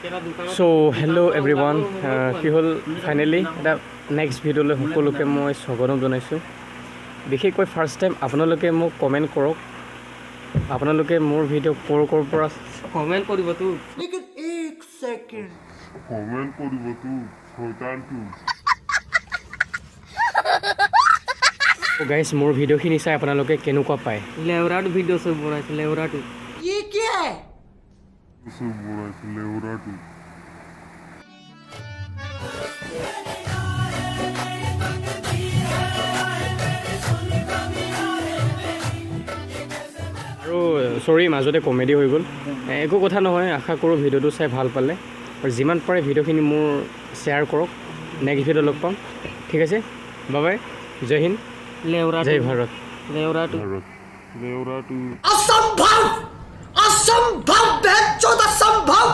So hello everyone, কি হ'ল finally এটা নেক্সট ভিডিঅ'লৈ সকলোকে মই স্বাগতম জনাইছোঁ। বিশেষকৈ ফাৰ্ষ্ট টাইম আপোনালোকে মোক কমেণ্ট কৰক, আপোনালোকে মোৰ ভিডিঅ' ক'ৰ পৰা কমেণ্ট কৰিবতো। लेकिन एक सेकंड कमेंट करिब तू শয়তানটো গাইজ মোৰ ভিডিঅ'খিনি চাই আপোনালোকে কেনেকুৱা পায়? লেউৰাটো ভিডিঅ' চব বনাইছে লেউৰাটো ये क्या है কিছু বনাইছিলে ওৰাটো আৰু চৰি মাজতে কমেডি হৈ গ'ল, একো কথা নহয়। আশা কৰোঁ ভিডিঅ'টো চাই ভাল পালে আৰু যিমান পাৰে ভিডিঅ'খিনি মোৰ শ্বেয়াৰ কৰক। নেক্সট ভিডিঅ' লগ পাম, ঠিক আছে? বাই, জয় হিন্দ, লেউৰাটো জয় ভাৰত। লেউৰাটো লেউৰাটো असंभव असंभव बेचोद असंभव